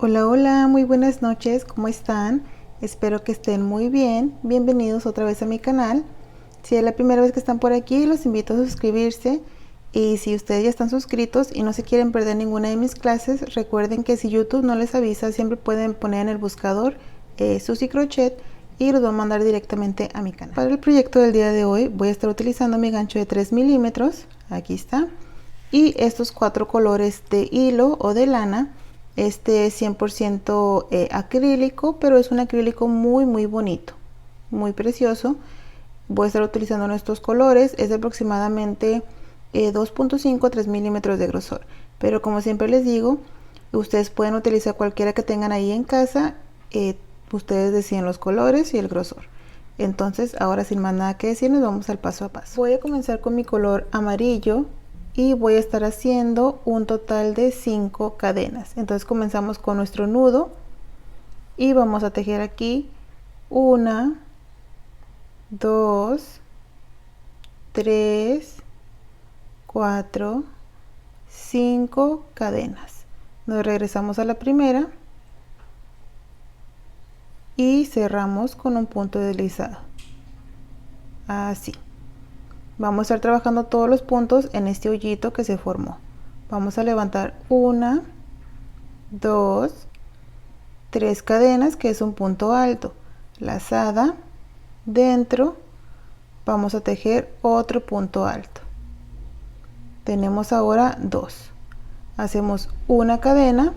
Hola, hola, muy buenas noches, ¿cómo están? Espero que estén muy bien. Bienvenidos otra vez a mi canal. Si es la primera vez que están por aquí, los invito a suscribirse. Y si ustedes ya están suscritos y no se quieren perder ninguna de mis clases, recuerden que si YouTube no les avisa, siempre pueden poner en el buscador Susy Crochet y los va a mandar directamente a mi canal. Para el proyecto del día de hoy voy a estar utilizando mi gancho de 3 milímetros, aquí está, y estos 4 colores de hilo o de lana. Este es 100% acrílico, pero es un acrílico muy bonito, muy precioso. Voy a estar utilizando estos colores, es de aproximadamente 2.5 a 3 milímetros de grosor, pero como siempre les digo, ustedes pueden utilizar cualquiera que tengan ahí en casa. Ustedes deciden los colores y el grosor. Entonces, ahora sin más nada que decir, nos vamos al paso a paso. Voy a comenzar con mi color amarillo y voy a estar haciendo un total de 5 cadenas. Entonces comenzamos con nuestro nudo y vamos a tejer aquí 1, 2, 3, 4, 5 cadenas. Nos regresamos a la primera y cerramos con un punto deslizado, así. Vamos a estar trabajando todos los puntos en este hoyito que se formó. Vamos a levantar 1, 2, 3 cadenas, que es un punto alto, lazada, dentro, vamos a tejer otro punto alto. Tenemos ahora 2. Hacemos una cadena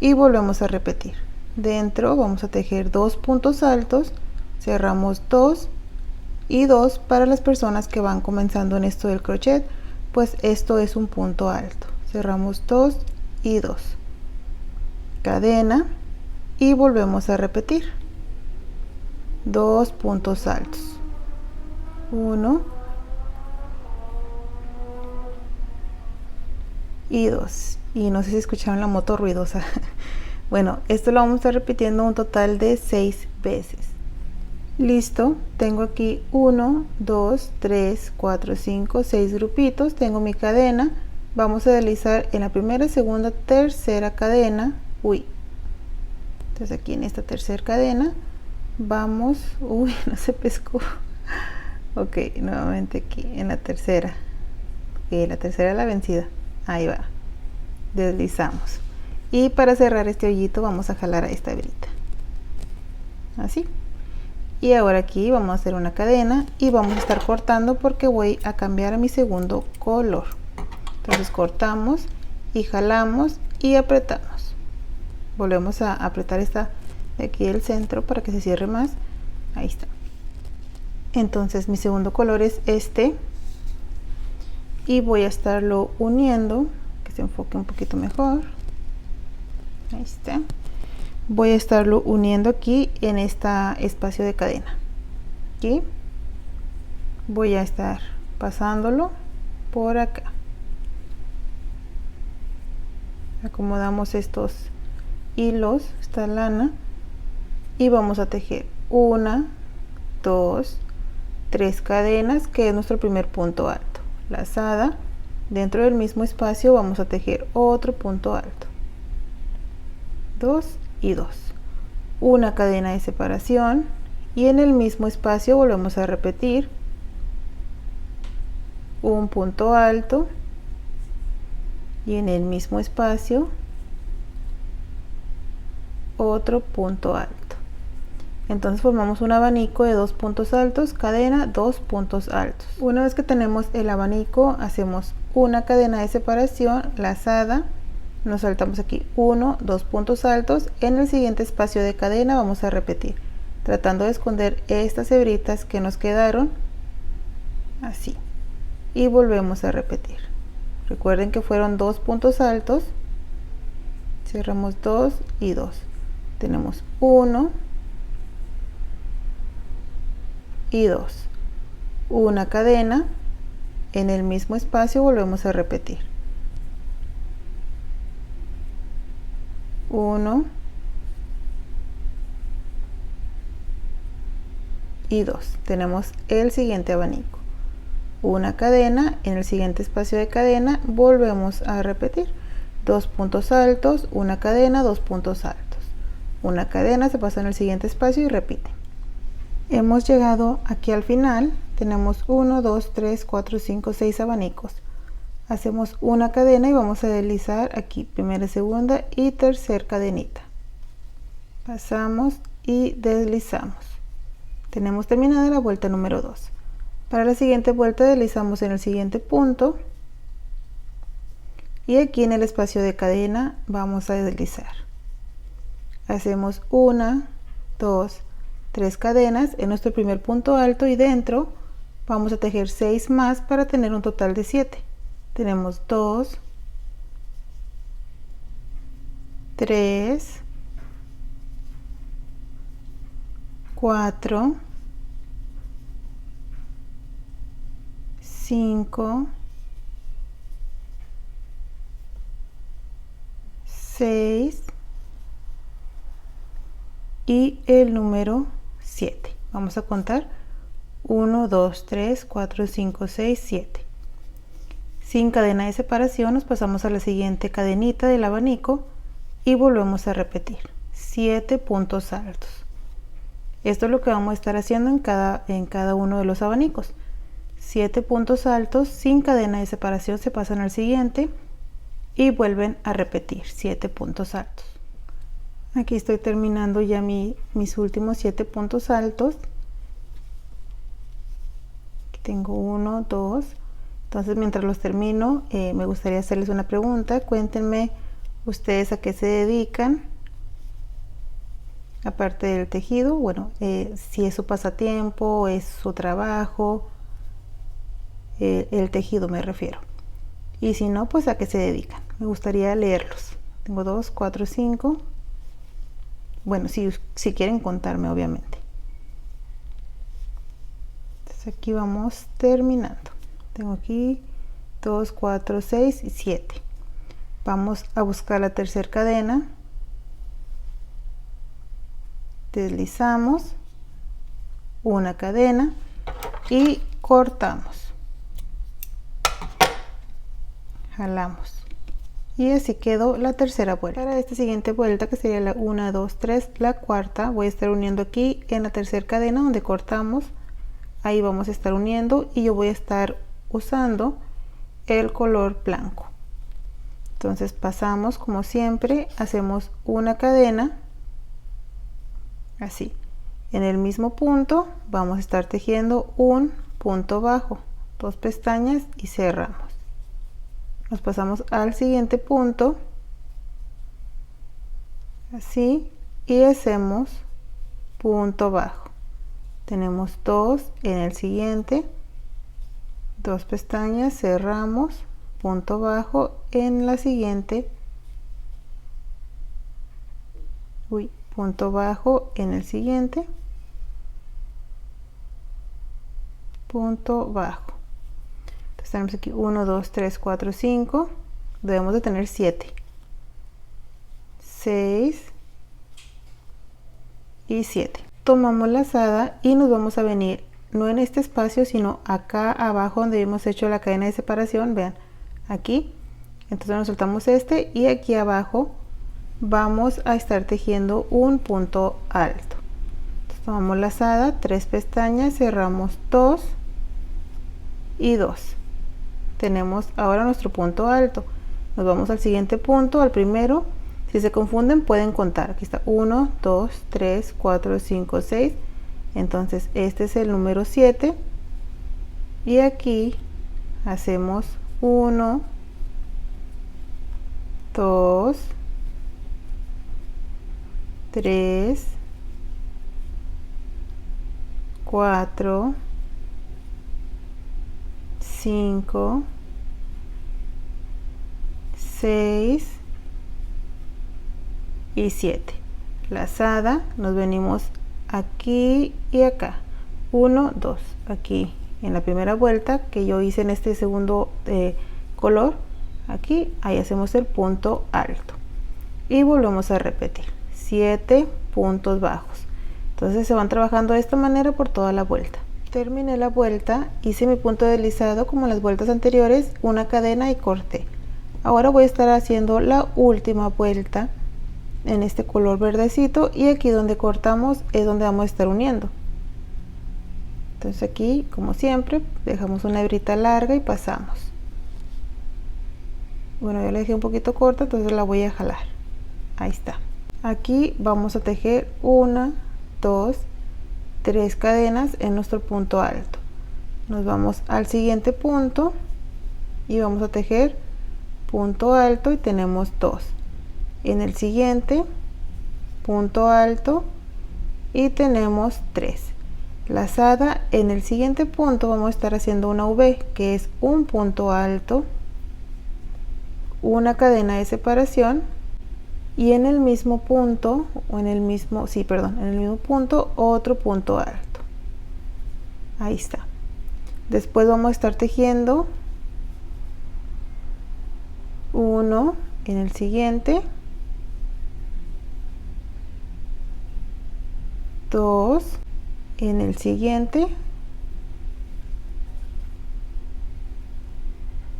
y volvemos a repetir. Dentro vamos a tejer 2 puntos altos, cerramos 2 y 2 para las personas que van comenzando en esto del crochet, pues esto es un punto alto. Cerramos 2 y 2, cadena y volvemos a repetir 2 puntos altos, 1 y 2. Y no sé si escucharon la moto ruidosa. Bueno, esto lo vamos a estar repitiendo un total de 6 veces. Listo, tengo aquí 1, 2, 3, 4, 5, 6 grupitos. Tengo mi cadena. Vamos a deslizar en la primera, segunda, tercera cadena. Entonces aquí en esta tercera cadena vamos, no se pescó. Ok, nuevamente aquí en la tercera. La tercera es la vencida. Ahí va. Deslizamos. Y para cerrar este hoyito vamos a jalar a esta hebillita. Así. Y ahora aquí vamos a hacer una cadena y vamos a estar cortando porque voy a cambiar a mi segundo color. Entonces cortamos y jalamos y apretamos. Volvemos a apretar esta de aquí del centro para que se cierre más. Ahí está. Entonces mi segundo color es este y voy a estarlo uniendo, que se enfoque un poquito mejor. Ahí está. Voy a estarlo uniendo aquí en este espacio de cadena. Aquí voy a estar pasándolo por acá. Acomodamos estos hilos, esta lana, y vamos a tejer 1, 2, 3 cadenas, que es nuestro primer punto alto. Lazada, dentro del mismo espacio vamos a tejer otro punto alto. 2 y 2, una cadena de separación y en el mismo espacio volvemos a repetir un punto alto y en el mismo espacio otro punto alto. Entonces formamos un abanico de 2 puntos altos, cadena, 2 puntos altos. Una vez que tenemos el abanico, hacemos una cadena de separación, lazada, nos saltamos aquí 1, 2 puntos altos. En el siguiente espacio de cadena vamos a repetir, tratando de esconder estas hebritas que nos quedaron, así, y volvemos a repetir. Recuerden que fueron 2 puntos altos, cerramos 2 y 2, tenemos 1 y 2, una cadena, en el mismo espacio volvemos a repetir 1 y 2. Tenemos el siguiente abanico, una cadena, en el siguiente espacio de cadena volvemos a repetir. 2 puntos altos, una cadena, 2 puntos altos, una cadena, se pasa en el siguiente espacio y repite. Hemos llegado aquí al final, tenemos 1, 2, 3, 4, 5, 6 abanicos. Hacemos una cadena y vamos a deslizar aquí, primera, segunda y tercera cadenita. Pasamos y deslizamos. Tenemos terminada la vuelta número 2. Para la siguiente vuelta deslizamos en el siguiente punto y aquí en el espacio de cadena vamos a deslizar. Hacemos 1, 2, 3 cadenas en nuestro primer punto alto y dentro vamos a tejer 6 más para tener un total de 7. Tenemos 2, 3, 4, 5, 6 y el número 7. Vamos a contar 1, 2, 3, 4, 5, 6, 7. Sin cadena de separación nos pasamos a la siguiente cadenita del abanico y volvemos a repetir 7 puntos altos. Esto es lo que vamos a estar haciendo en cada uno de los abanicos. 7 puntos altos sin cadena de separación, se pasan al siguiente y vuelven a repetir 7 puntos altos. Aquí estoy terminando ya mis últimos 7 puntos altos. Aquí tengo 1, 2. Entonces, mientras los termino, me gustaría hacerles una pregunta. Cuéntenme ustedes a qué se dedican, aparte del tejido. Bueno, si es su pasatiempo, es su trabajo, el tejido me refiero. Y si no, pues a qué se dedican. Me gustaría leerlos. Tengo 2, 4, 5. Bueno, si quieren contarme, obviamente. Entonces aquí vamos terminando. Tengo aquí 2, 4, 6 y 7. Vamos a buscar la tercera cadena. Deslizamos una cadena y cortamos. Jalamos. Y así quedó la tercera vuelta. Para esta siguiente vuelta, que sería la 1, 2, 3, la cuarta, voy a estar uniendo aquí en la tercera cadena donde cortamos. Ahí vamos a estar uniendo y yo voy a estar usando el color blanco. Entonces pasamos como siempre, hacemos una cadena así. En el mismo punto vamos a estar tejiendo un punto bajo, 2 pestañas y cerramos. Nos pasamos al siguiente punto así y hacemos punto bajo. Tenemos 2 en el siguiente, 2 pestañas, cerramos, punto bajo en la siguiente, punto bajo en el siguiente, punto bajo. Entonces tenemos aquí 1, 2, 3, 4, 5, debemos de tener 7, 6 y 7. Tomamos lazada y nos vamos a venir no en este espacio, sino acá abajo donde hemos hecho la cadena de separación. Vean, aquí. Entonces nos soltamos este y aquí abajo vamos a estar tejiendo un punto alto. Entonces tomamos lazada, 3 pestañas, cerramos 2 y 2. Tenemos ahora nuestro punto alto. Nos vamos al siguiente punto, al primero. Si se confunden pueden contar. Aquí está 1, 2, 3, 4, 5, 6. Entonces este es el número 7 y aquí hacemos 1, 2, 3, 4, 5, 6 y 7. Lazada, nos venimos aquí y acá, 1, 2, aquí en la primera vuelta que yo hice en este segundo color, aquí, ahí hacemos el punto alto y volvemos a repetir 7 puntos bajos. Entonces se van trabajando de esta manera por toda la vuelta. Terminé la vuelta, hice mi punto deslizado como en las vueltas anteriores, una cadena y corté. Ahora voy a estar haciendo la última vuelta en este color verdecito, y aquí donde cortamos es donde vamos a estar uniendo. Entonces aquí, como siempre, dejamos una hebrita larga y pasamos. Bueno, yo la dejé un poquito corta, entonces la voy a jalar. Ahí está. Aquí vamos a tejer 1, 2, 3 cadenas en nuestro punto alto. Nos vamos al siguiente punto y vamos a tejer punto alto y tenemos 2. En el siguiente punto alto y tenemos 3. Lazada en el siguiente punto vamos a estar haciendo una V, que es un punto alto, una cadena de separación, y en el mismo punto, o en el mismo, en el mismo punto, otro punto alto. Ahí está. Después vamos a estar tejiendo 1 en el siguiente, 2 en el siguiente,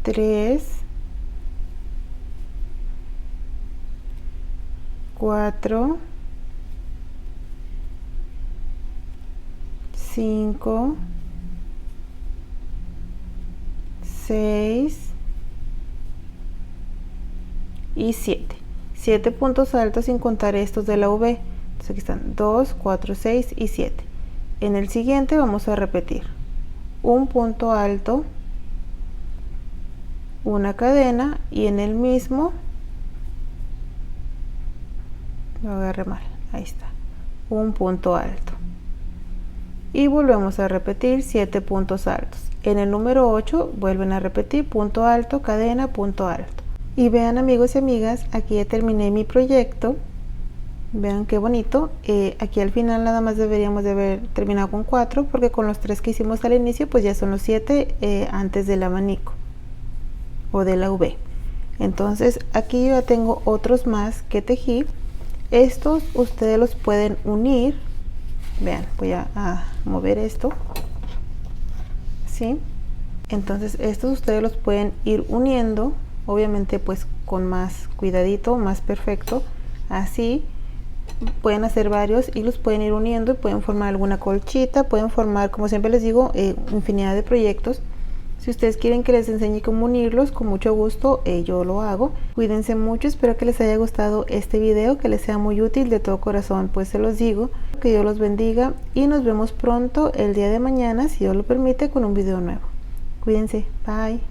3, 4, 5, 6 y 7. 7 puntos altos sin contar estos de la V. Entonces aquí están 2, 4, 6 y 7. En el siguiente vamos a repetir un punto alto, una cadena, y en el mismo, lo agarré mal, ahí está, un punto alto, y volvemos a repetir 7 puntos altos. En el número 8 vuelven a repetir punto alto, cadena, punto alto. Y vean, amigos y amigas, aquí ya terminé mi proyecto. Vean qué bonito. Aquí al final nada más deberíamos de haber terminado con 4, porque con los 3 que hicimos al inicio pues ya son los 7 antes del abanico o de la V. Entonces aquí yo ya tengo otros más que tejí. Estos ustedes los pueden unir. Vean, voy a mover esto, ¿sí? Entonces estos ustedes los pueden ir uniendo, obviamente pues con más cuidadito, más perfecto. Así pueden hacer varios y los pueden ir uniendo y pueden formar alguna colchita, pueden formar, como siempre les digo, infinidad de proyectos. Si ustedes quieren que les enseñe cómo unirlos, con mucho gusto yo lo hago. Cuídense mucho, espero que les haya gustado este video, que les sea muy útil. De todo corazón pues se los digo, que Dios los bendiga y nos vemos pronto el día de mañana, si Dios lo permite, con un video nuevo. Cuídense, bye.